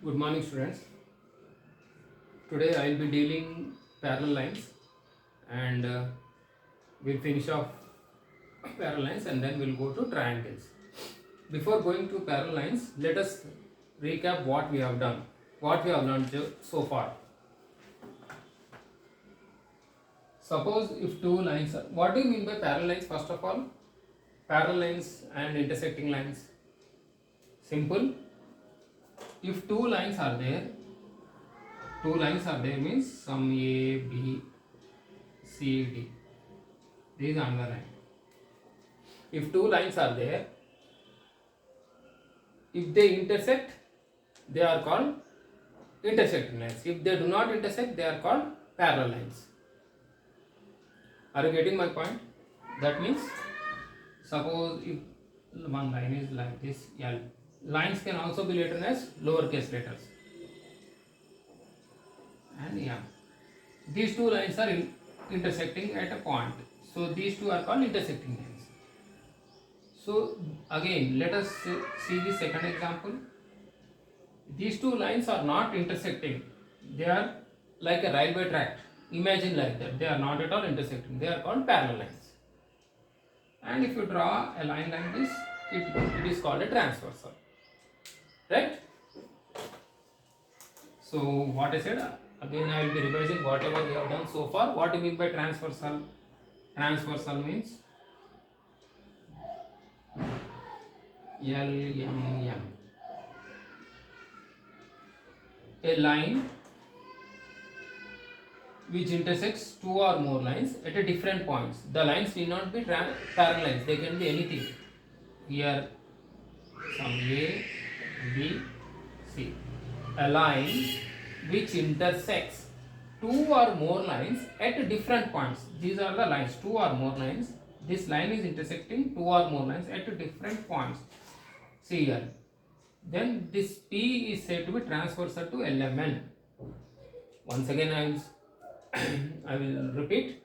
Good morning, students. Today I will be dealing parallel lines and we'll finish off parallel lines and then we'll go to triangles. Before going to parallel lines, let us recap what we have done, what we have learned so far. Suppose if two lines are, what do you mean by parallel lines first of all? Parallel lines and intersecting lines. Simple. If two lines are there means some A, B, C, D. This is another line. If two lines are there, if they intersect, they are called intersecting lines. If they do not intersect, they are called parallel lines. Are you getting my point? That means, suppose if one line is like this, L. Lines can also be written as lowercase letters. And M. These two lines are intersecting at a point. So these two are called intersecting lines. So again, let us see the second example. These two lines are not intersecting. They are like a railway track. Imagine like that. They are not at all intersecting. They are called parallel lines. And if you draw a line like this, it is called a transversal. Right? So what I said, again I will be revising whatever we have done so far. What do you mean by transversal? Transversal means LMM. A line which intersects two or more lines at a different points. The lines need not be parallel lines, they can be anything. Here some A, B, C. A line which intersects two or more lines at different points. These are the lines, two or more lines. This line is intersecting two or more lines at different points. See here. Then this P is said to be transversal to LMN. Once again I will repeat.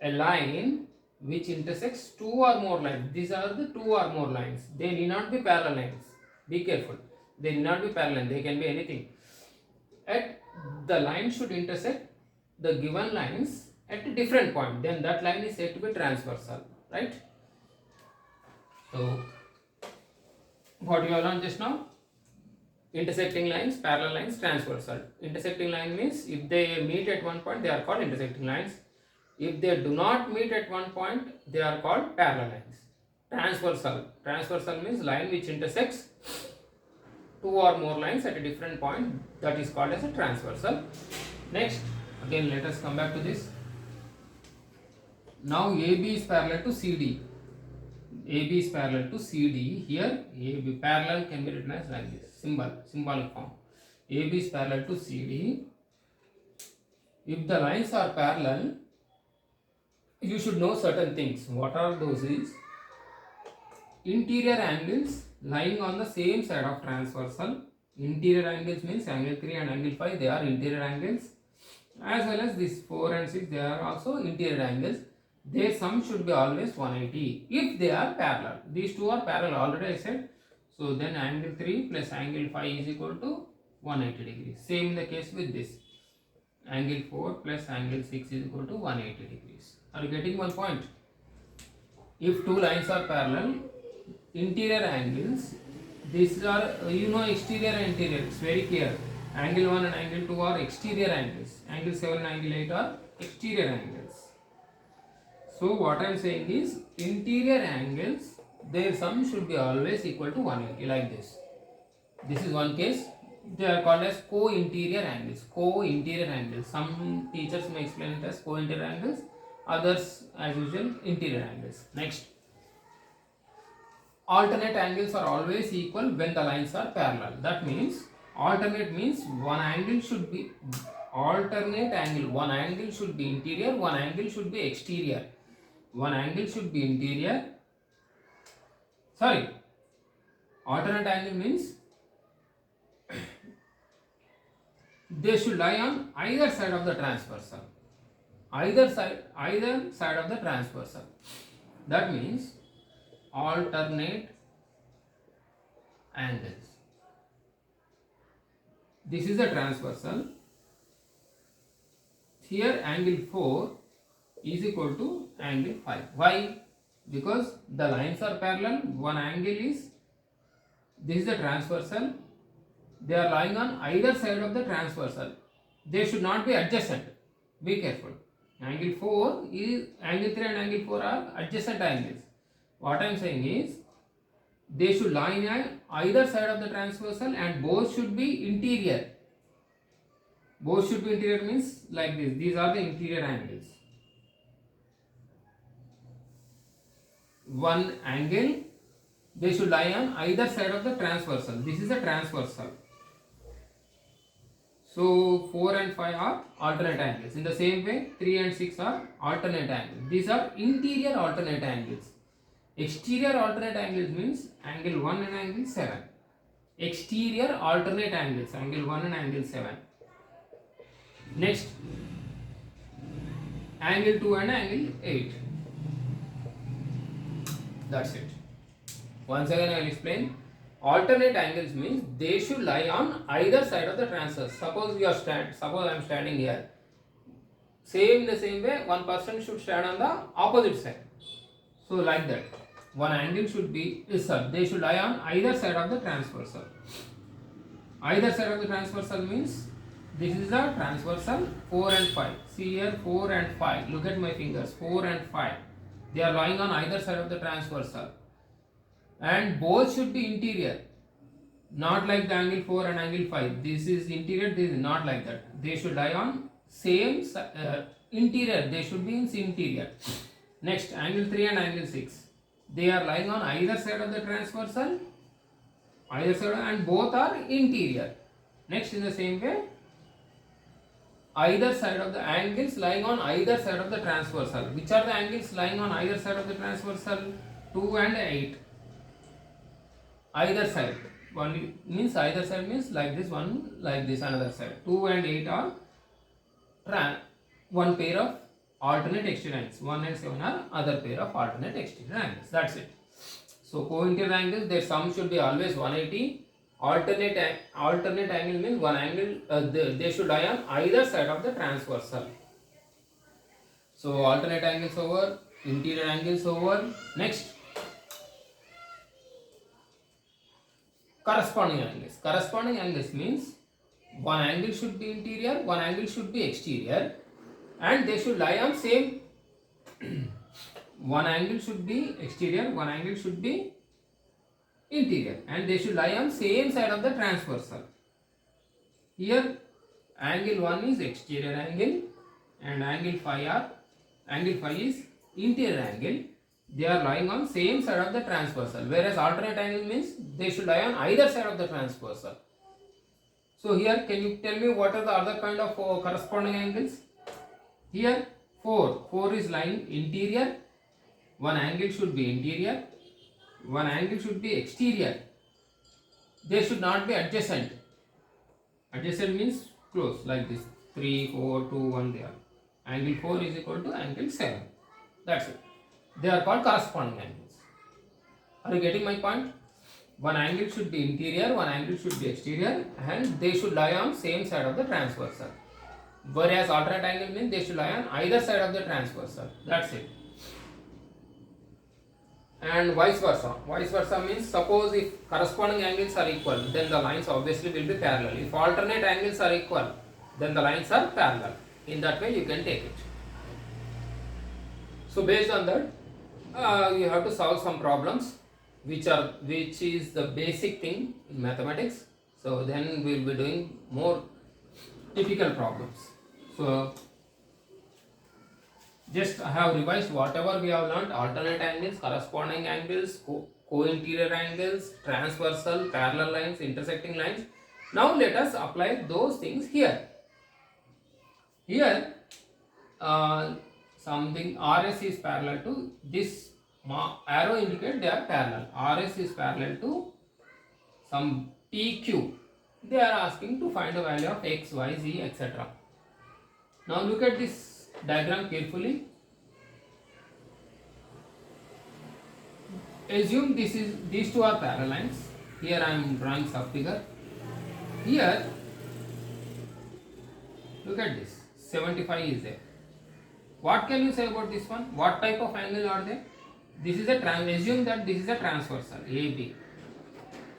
A line which intersects two or more lines. These are the two or more lines. They need not be parallel lines. Be careful. They need not be parallel. They can be anything. At the line should intersect the given lines at a different point. Then that line is said to be transversal. Right? So what you have learned just now? Intersecting lines, parallel lines, transversal. Intersecting line means if they meet at one point, they are called intersecting lines. If they do not meet at one point, they are called parallel lines. Transversal. Transversal means line which intersects two or more lines at a different point. That is called as a transversal. Next, again let us come back to this. Now AB is parallel to CD. AB is parallel to CD. Here AB parallel can be written as like this. Symbolic form. AB is parallel to CD. If the lines are parallel, you should know certain things. What are those is interior angles lying on the same side of transversal. Interior angles means angle 3 and angle 5, they are interior angles. As well as this 4 and 6, they are also interior angles. Their sum should be always 180 if they are parallel. These two are parallel, already I said. So then angle 3 plus angle 5 is equal to 180 degrees. Same in the case with this. Angle 4 plus angle 6 is equal to 180 degrees. Are you getting one point? If two lines are parallel, interior angles, these are, exterior and interior, it's very clear. Angle 1 and angle 2 are exterior angles. Angle 7 and angle 8 are exterior angles. So what I am saying is interior angles, their sum should be always equal to 180 like this. This is one case. They are called as co-interior angles. Co-interior angles. Some teachers may explain it as co-interior angles. Others as usual interior angles. Next. Alternate angles are always equal when the lines are parallel. That means alternate means one angle should be alternate angle. One angle should be interior, one angle should be exterior. One angle should be interior. Sorry. Alternate angle means they should lie on either side of the transversal. Either side of the transversal. That means alternate angles. This is the transversal. Here angle 4 is equal to angle 5. Why? Because the lines are parallel. One angle is, this is the transversal. They are lying on either side of the transversal. They should not be adjacent. Be careful. Angle 4 is, angle 3 and angle 4 are adjacent angles. What I am saying is, they should lie on either side of the transversal and both should be interior. Both should be interior means like this. These are the interior angles. One angle, they should lie on either side of the transversal. This is the transversal. So 4 and 5 are alternate angles. In the same way, 3 and 6 are alternate angles. These are interior alternate angles. Exterior alternate angles means angle 1 and angle 7. Exterior alternate angles, angle 1 and angle 7. Next, angle 2 and angle 8. That's it. Once again I will explain. Alternate angles means they should lie on either side of the transversal. Suppose I am standing here. Same in the same way, one person should stand on the opposite side. So like that. One angle should be, they should lie on either side of the transversal. Either side of the transversal means this is the transversal 4 and 5. See here 4 and 5. Look at my fingers 4 and 5. They are lying on either side of the transversal. And both should be interior. Not like the angle 4 and angle 5. This is interior, this is not like that. They should lie on same interior. They should be in interior. Next, angle 3 and angle 6. They are lying on either side of the transversal. Either side and both are interior. Next, in the same way, either side of the angles lying on either side of the transversal. Which are the angles lying on either side of the transversal? 2 and 8. Either side. One means either side means like this, one like this, another side. 2 and 8 are one pair of alternate exterior angles. 1 and 7 are other pair of alternate exterior angles. That's it. So co-interior angles, their sum should be always 180. Alternate angle means one angle, they should lie on either side of the transversal. So alternate angles over, interior angles over. Next, corresponding angles. Corresponding angles means one angle should be interior, one angle should be exterior, and they should lie on same. One angle should be exterior, one angle should be interior, and they should lie on same side of the transversal. Here angle 1 is exterior angle and angle 5 is interior angle. They are lying on same side of the transversal, whereas alternate angle means they should lie on either side of the transversal. So here, can you tell me what are the other kind of corresponding angles? Here 4 is lying interior, one angle should be interior, one angle should be exterior. They should not be adjacent. Adjacent means close, like this. 3, 4, 2, 1 they are. Angle 4 is equal to angle 7. That's it. They are called corresponding angles. Are you getting my point? One angle should be interior, one angle should be exterior, and they should lie on same side of the transversal. Whereas alternate angle means they should lie on either side of the transversal. That's it. And vice versa. Vice versa means suppose if corresponding angles are equal, then the lines obviously will be parallel. If alternate angles are equal, then the lines are parallel. In that way you can take it. So based on that, you have to solve some problems which is the basic thing in mathematics. So then we will be doing more typical problems. So just I have revised whatever we have learned: alternate angles, corresponding angles, co-interior angles, transversal, parallel lines, intersecting lines. Now let us apply those things here. Here something RS is parallel to this arrow indicate they are parallel. RS is parallel to some PQ. They are asking to find the value of X, Y, Z, etc. Now look at this diagram carefully. Assume these two are parallel lines. Here I am drawing subfigure. Here Look at this, 75 is there. What can you say about this one? What type of angle are they? This is a assume that this is a transversal AB.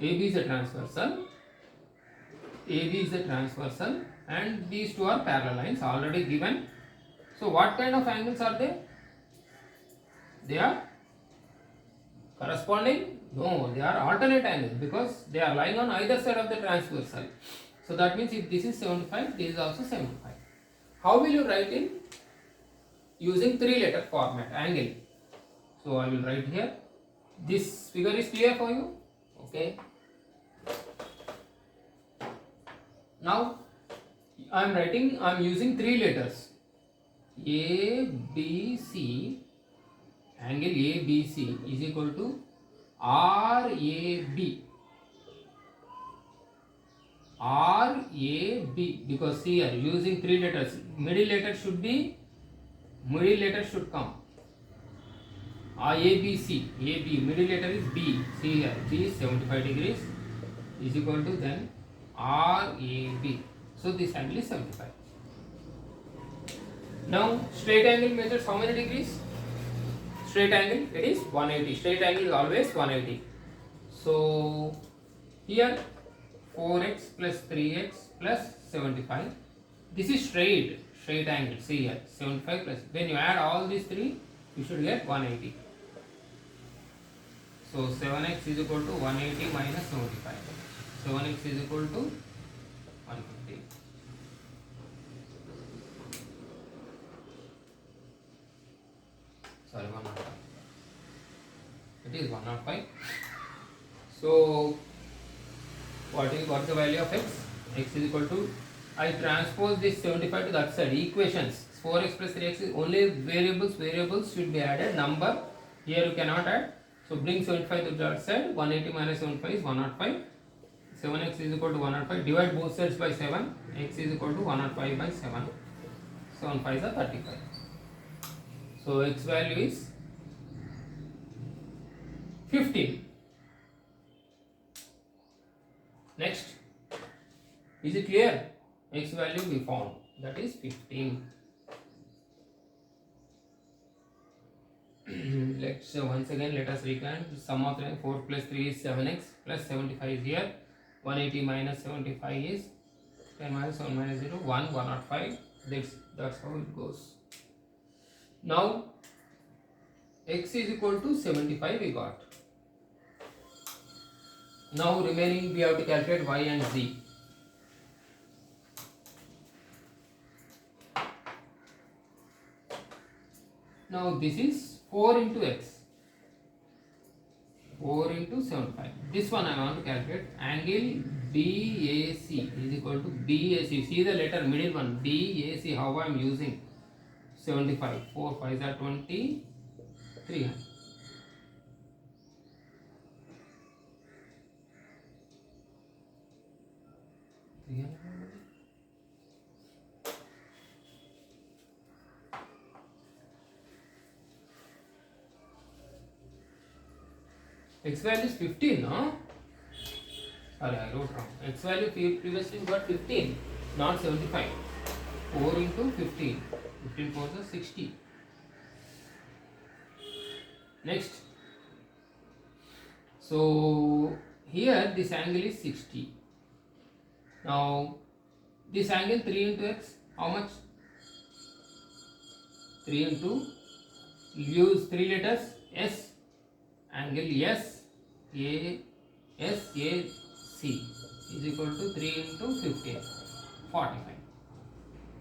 AB is a transversal. AB is a transversal, and these two are parallel lines already given. So what kind of angles are they? They are corresponding? No, they are alternate angles because they are lying on either side of the transversal. So that means if this is 75, this is also 75. How will you write in? Using 3-letter format, angle. So I will write here. This figure is clear for you? Okay. Now I am using 3 letters. A, B, C. Angle ABC is equal to RAB. RAB, because here using 3 letters, middle letter should come. ABC, AB, middle letter is B. See here, B is 75 degrees is equal to then RAB. So this angle is 75. Now straight angle measures how many degrees? Straight angle, it is 180. Straight angle is always 180. So here 4x plus 3x plus 75. This is straight angle. See here, 75 plus. When you add all these three, you should get 180. So 7x is equal to 180 minus 75. 7x is equal to 150. Sorry, 105. It is 105. So what is the value of x? X is equal to, I transpose this 75 to that side. Equations 4x plus 3x is only variables should be added. Number here you cannot add. So bring 75 to that side. 180 minus 75 is 105. 7x is equal to 105. Divide both sides by 7. X is equal to 105 by 7. 7 5 is 35. So x value is 15. Next, is it clear? X value we found, that is 15. Once again let us recount. Sum of 4 plus 3 is 7x plus 75 is here. 180 minus 75 is 10 minus 1 minus 0, 1, 105. That's how it goes. Now x is equal to 75 we got. Now remaining we have to calculate y and z. Now this is 4 into x. 4 into 75. This one I want to calculate. Angle BAC is equal to BAC. See the letter middle one, BAC, how I am using 75. 4 5 are 20. 300. X value is 15, no? Sorry, I wrote wrong. X value previously got 15, not 75. 4 into 15. 15 4 is 60. Next. So here this angle is 60. Now this angle 3 into x, how much? 3 into, use 3 letters, S. Angle SAC is equal to 3 into 15, 45.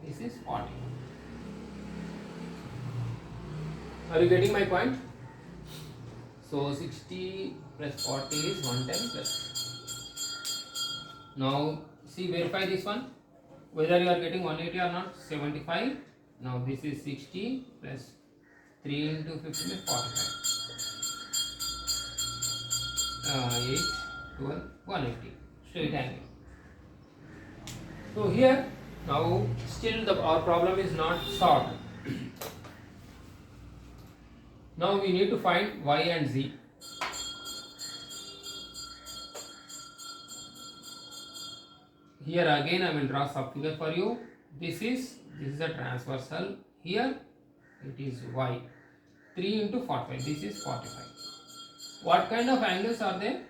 This is 40. Are you getting my point? So 60 plus 40 is 110 plus. Now see, verify this one, whether you are getting 180 or not. 75. Now this is 60 plus 3 into 15 is 45. 8, 12, 180. Straight angle. So here, now still our problem is not solved. Now we need to find y and z. Here again I will draw sub figure for you. this is a transversal. Here it is y. 3 into 45. This is 45. What kind of angles are there?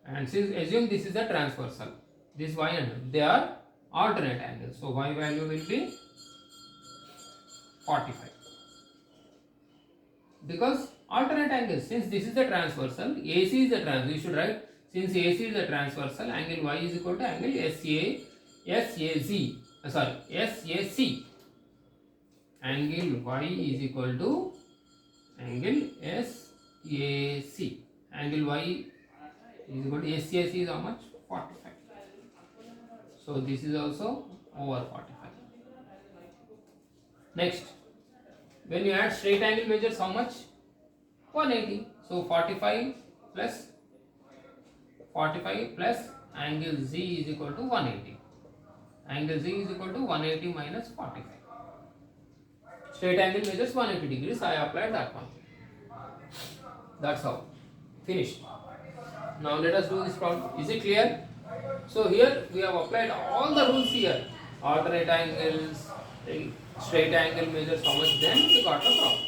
And since assume this is a transversal, this y and they are alternate angles. So y value will be 45. Because alternate angles, since this is the transversal, AC is the transversal, you should write, since AC is the transversal, angle y is equal to angle SAC. Angle y is equal to angle SAC. Angle y is equal to SAC is how much? 45. So this is also over 45. Next, when you add straight angle measures, how much? 180. So 45 plus angle Z is equal to 180. Angle Z is equal to 180 minus 45. Straight angle measures 180 degrees. I applied that one. That's how. Finished. Now let us do this problem. Is it clear? So here we have applied all the rules here. Alternate angles, straight angle measures how much, then we got the problem.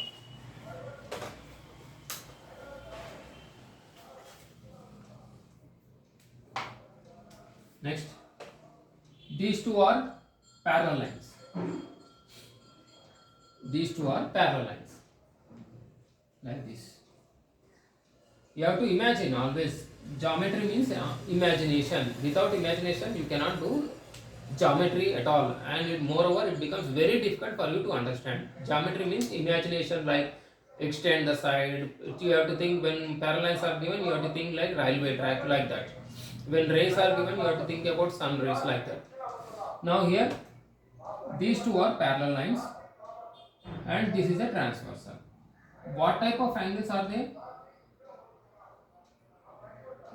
Next, these two are parallel lines. These two are parallel lines. Like this. You have to imagine always. Geometry means imagination. Without imagination, you cannot do geometry at all, and moreover, it becomes very difficult for you to understand. Geometry means imagination, like extend the side. You have to think when parallel lines are given, you have to think like railway track, like that. When rays are given, you have to think about sun rays, like that. Now here, these two are parallel lines, and this is a transversal. What type of angles are they?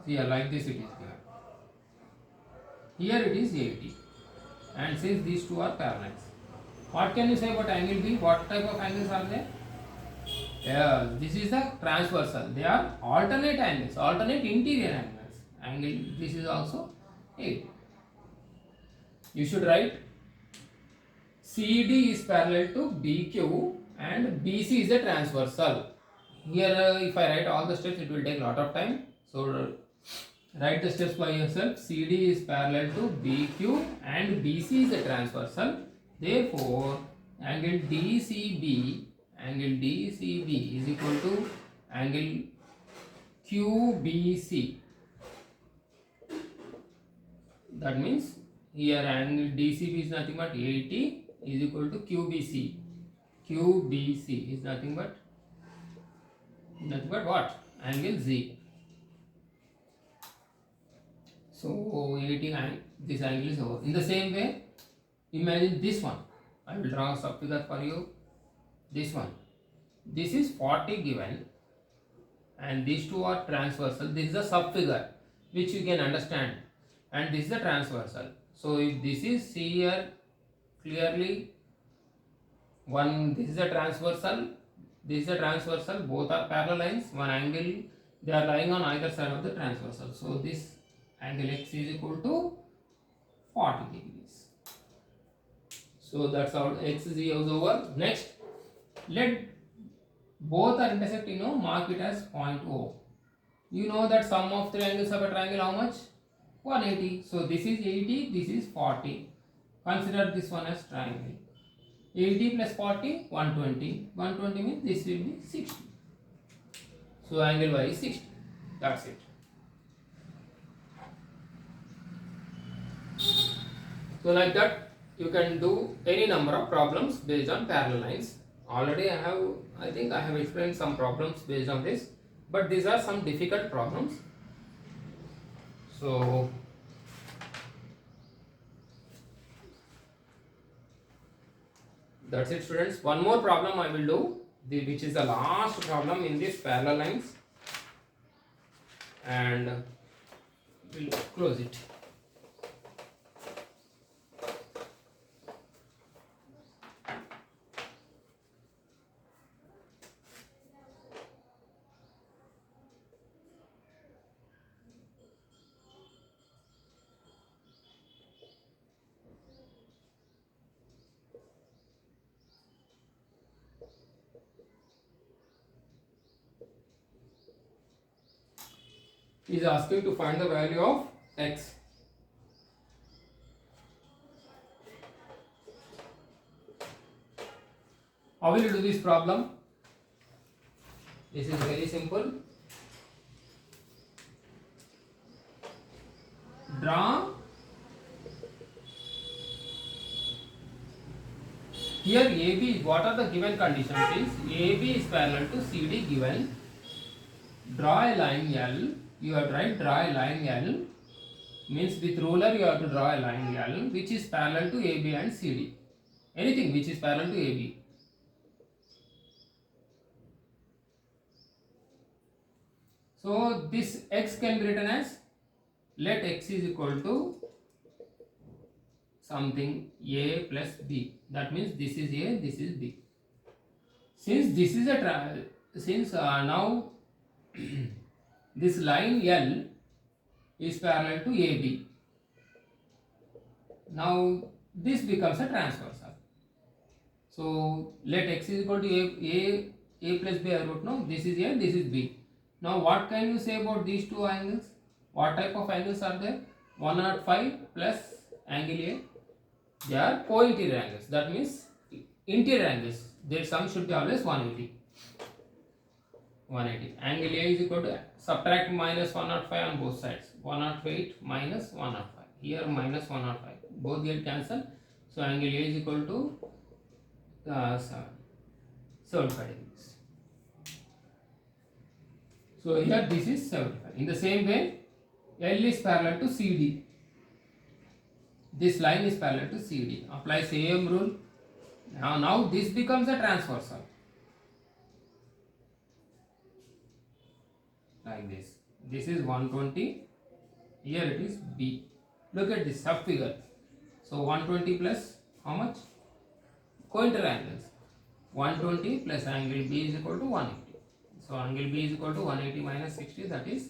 Here, like this it is given. Here it is 80, and since these two are parallels, what can you say about angle B? What type of angles are there? Yeah, this is the transversal. They are alternate angles, alternate interior angles. Angle, this is also 80. You should write CD is parallel to BQ and BC is a transversal. Here if I write all the steps, it will take a lot of time. So write the steps by yourself. CD is parallel to BQ and BC is a transversal. Therefore, angle DCB is equal to angle QBC. That means here angle DCB is nothing but 80 is equal to QBC. QBC is nothing but what? Angle Z. So 80 and this angle is over. In the same way, imagine this one. I will draw a subfigure for you. This one. This is 40 given, and these two are transversal. This is a subfigure which you can understand, and this is a transversal. So if this is, see here clearly, one, this is a transversal, this is a transversal, both are parallel lines, one angle, they are lying on either side of the transversal. So this angle X is equal to 40 degrees. So that's how X is over. Next, let both are intersecting, mark it as point O. You know that sum of three angles of a triangle how much? 180. So this is 80, this is 40. Consider this one as triangle. 80 plus 40, 120. 120 means this will be 60. So angle Y is 60. That's it. So like that, you can do any number of problems based on parallel lines. Already I think I have explained some problems based on this, but these are some difficult problems. So that's it, students. One more problem I will do, which is the last problem in this parallel lines, and we'll close it. is asking to find the value of x. How will you do this problem? This is very simple. Draw here AB. What are the given conditions? Is AB is parallel to CD given. Draw a line L. You have to write draw a line L. Means with ruler you have to draw a line L which is parallel to AB and CD. Anything which is parallel to AB. So this x can be written as, let x is equal to something a plus b. That means this is a, this is b. Since this is a now this line L is parallel to AB. Now this becomes a transversal. So let x is equal to a plus b. I wrote no. This is a, this is b. Now what can you say about these two angles? What type of angles are there? 105 plus angle A. They are co-interior angles. That means interior angles. Their sum should be always 180. 180. Angle A is equal to, subtract minus 105 on both sides. 108 minus 105. Here minus 105. Both get cancelled. So angle A is equal to 75 degrees. So here this is 75. In the same way, L is parallel to CD. This line is parallel to CD. Apply same rule. Now this becomes a transversal. Like this. This is 120. Here it is B. Look at this sub figure. So 120 plus how much? Co-interior angles. 120 plus angle B is equal to 180. So angle B is equal to 180 minus 60, that is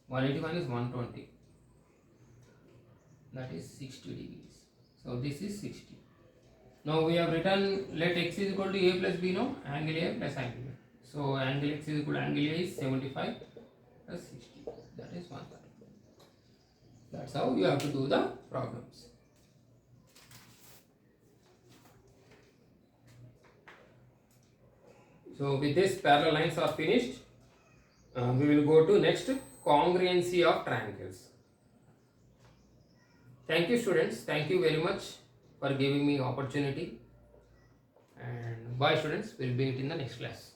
180 minus 120, that is 60 degrees. So this is 60. Now we have written let x is equal to a plus b, no? Angle A plus angle B. So angle x is equal to angle A is 75 plus 60, that is 130. That's how you have to do the problems. So with this parallel lines are finished. We will go to next congruency of triangles. Thank you students. Thank you very much for giving me opportunity. And bye students. We'll meet in the next class.